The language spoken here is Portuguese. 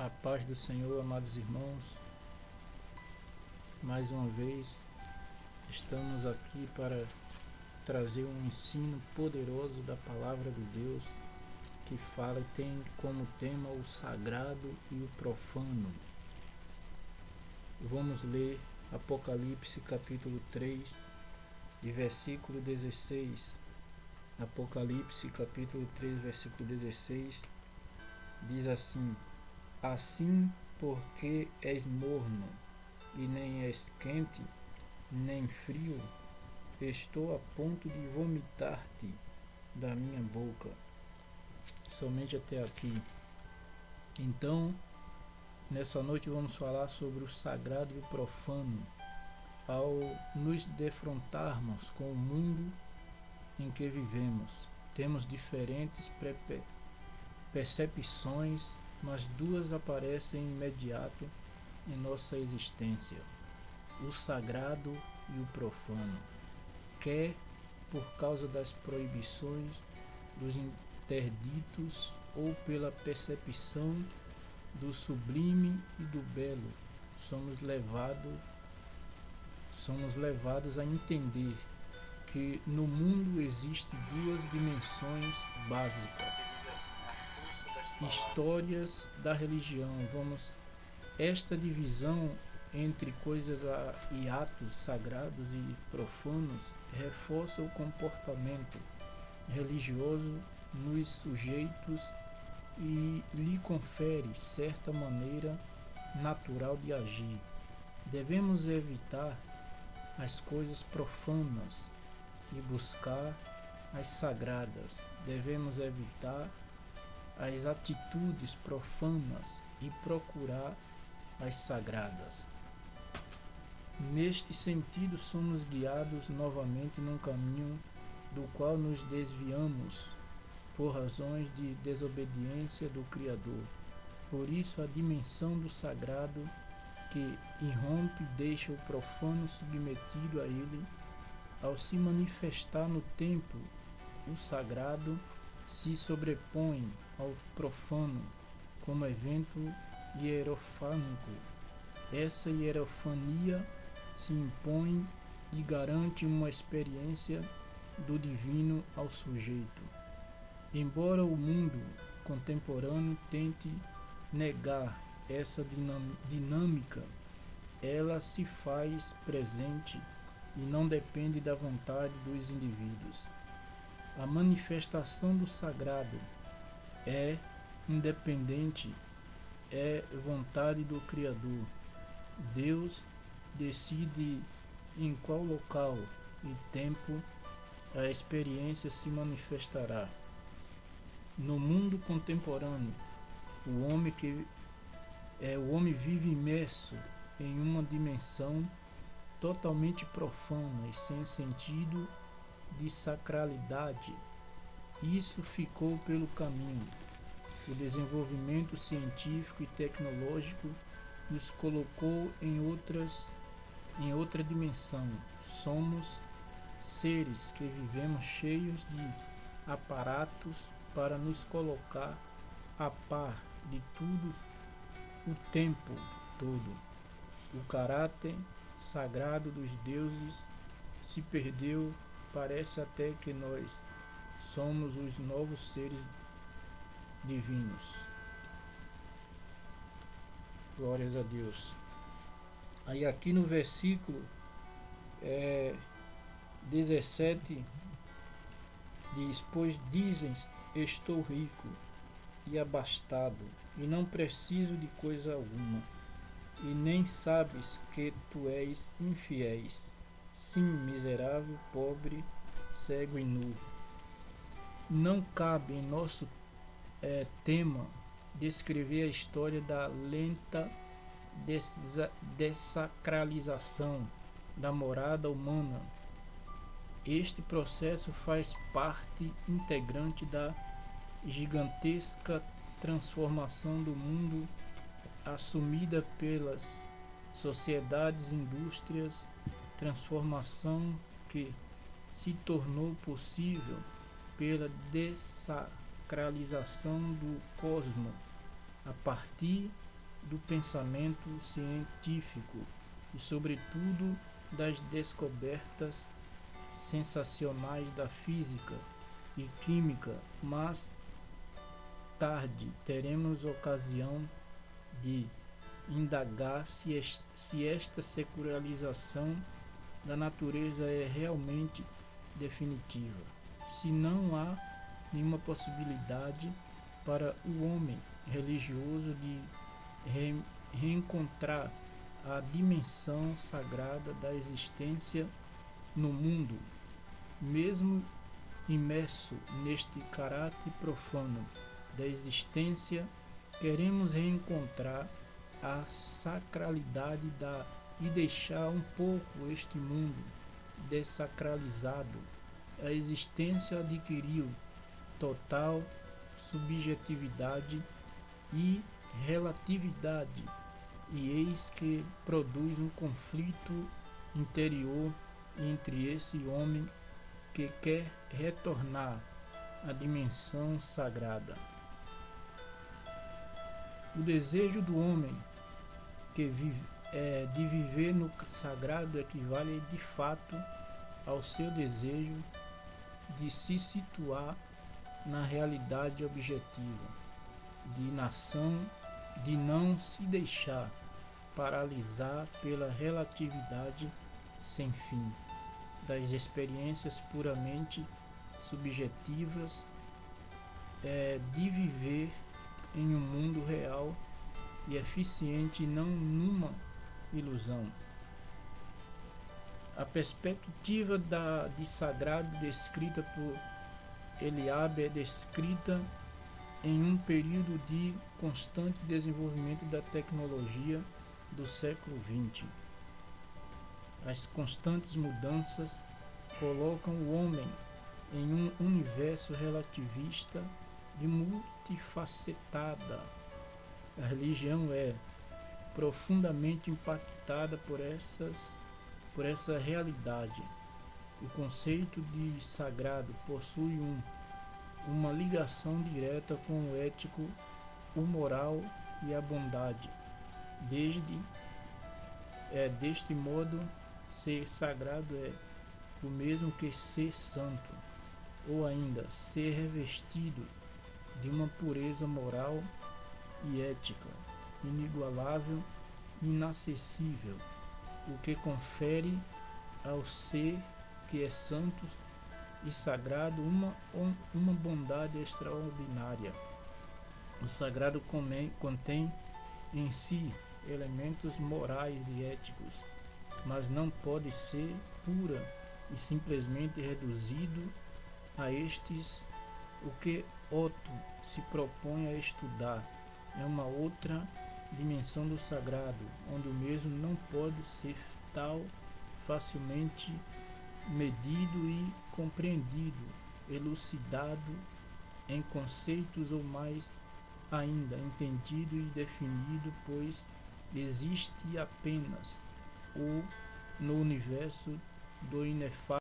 A paz do Senhor, amados irmãos. Mais uma vez estamos aqui para trazer um ensino poderoso da palavra de Deus, que fala e tem como tema o sagrado e o profano. Vamos ler Apocalipse capítulo 3, de versículo 16. Apocalipse capítulo 3, versículo 16 diz assim: Assim, porque és morno, e nem és quente, nem frio, estou a ponto de vomitar-te da minha boca. Somente até aqui. Então, nessa noite vamos falar sobre o sagrado e o profano. Ao nos defrontarmos com o mundo em que vivemos, temos diferentes percepções, mas duas aparecem imediato em nossa existência: o sagrado e o profano, quer por causa das proibições dos interditos ou pela percepção do sublime e do belo, somos levados a entender que no mundo existem duas dimensões básicas. Histórias da religião. Esta divisão entre coisas e atos sagrados e profanos reforça o comportamento religioso nos sujeitos e lhe confere certa maneira natural de agir. Devemos evitar as coisas profanas e buscar as sagradas. Devemos evitar as atitudes profanas e procurar as sagradas. Neste sentido, somos guiados novamente num caminho do qual nos desviamos por razões de desobediência do Criador. Por isso, a dimensão do sagrado que irrompe deixa o profano submetido a ele. Ao se manifestar no tempo, o sagrado se sobrepõe ao profano como evento hierofânico. Essa hierofania se impõe e garante uma experiência do divino ao sujeito. Embora o mundo contemporâneo tente negar essa dinâmica, ela se faz presente e não depende da vontade dos indivíduos. A manifestação do sagrado é independente, é vontade do Criador. Deus decide em qual local e tempo a experiência se manifestará. No mundo contemporâneo, o homem vive imerso em uma dimensão totalmente profana e sem sentido de sacralidade. Isso ficou pelo caminho. O desenvolvimento científico e tecnológico nos colocou em outra dimensão. Somos seres que vivemos cheios de aparatos para nos colocar a par de tudo o tempo todo. O caráter sagrado dos deuses se perdeu. Parece até que nós somos os novos seres divinos. Glórias a Deus. Aí aqui no versículo 17 diz: Pois dizem, estou rico e abastado, e não preciso de coisa alguma, e nem sabes que tu és infiéis. Sim, miserável, pobre, cego e nu. Não cabe em nosso tema descrever a história da lenta dessacralização da morada humana. Este processo faz parte integrante da gigantesca transformação do mundo assumida pelas sociedades e indústrias, transformação que se tornou possível pela dessacralização do cosmos a partir do pensamento científico e, sobretudo, das descobertas sensacionais da física e química, mas tarde teremos ocasião de indagar se esta secularização da natureza é realmente definitiva, se não há nenhuma possibilidade para o homem religioso de reencontrar a dimensão sagrada da existência no mundo, mesmo imerso neste caráter profano da existência. Queremos reencontrar a sacralidade e deixar um pouco este mundo dessacralizado. A existência adquiriu total subjetividade e relatividade, e eis que produz um conflito interior entre esse homem que quer retornar à dimensão sagrada. O desejo do homem de viver no sagrado equivale de fato ao seu desejo de se situar na realidade objetiva, de não se deixar paralisar pela relatividade sem fim das experiências puramente subjetivas, de viver em um mundo real e eficiente, não numa ilusão. A perspectiva de sagrado descrita por Eliade é descrita em um período de constante desenvolvimento da tecnologia do século XX. As constantes mudanças colocam o homem em um universo relativista e multifacetada. A religião é profundamente impactada por essa realidade. O conceito de sagrado possui uma ligação direta com o ético, o moral e a bondade. Deste modo, ser sagrado é o mesmo que ser santo, ou ainda ser revestido de uma pureza moral e ética inigualável e inacessível, o que confere ao ser que é santo e sagrado uma bondade extraordinária. O sagrado contém em si elementos morais e éticos, mas não pode ser pura e simplesmente reduzido a estes. O que Otto se propõe a estudar é uma outra dimensão do sagrado, onde o mesmo não pode ser tal facilmente medido e compreendido, elucidado em conceitos, ou mais ainda entendido e definido, pois existe apenas no universo do inefável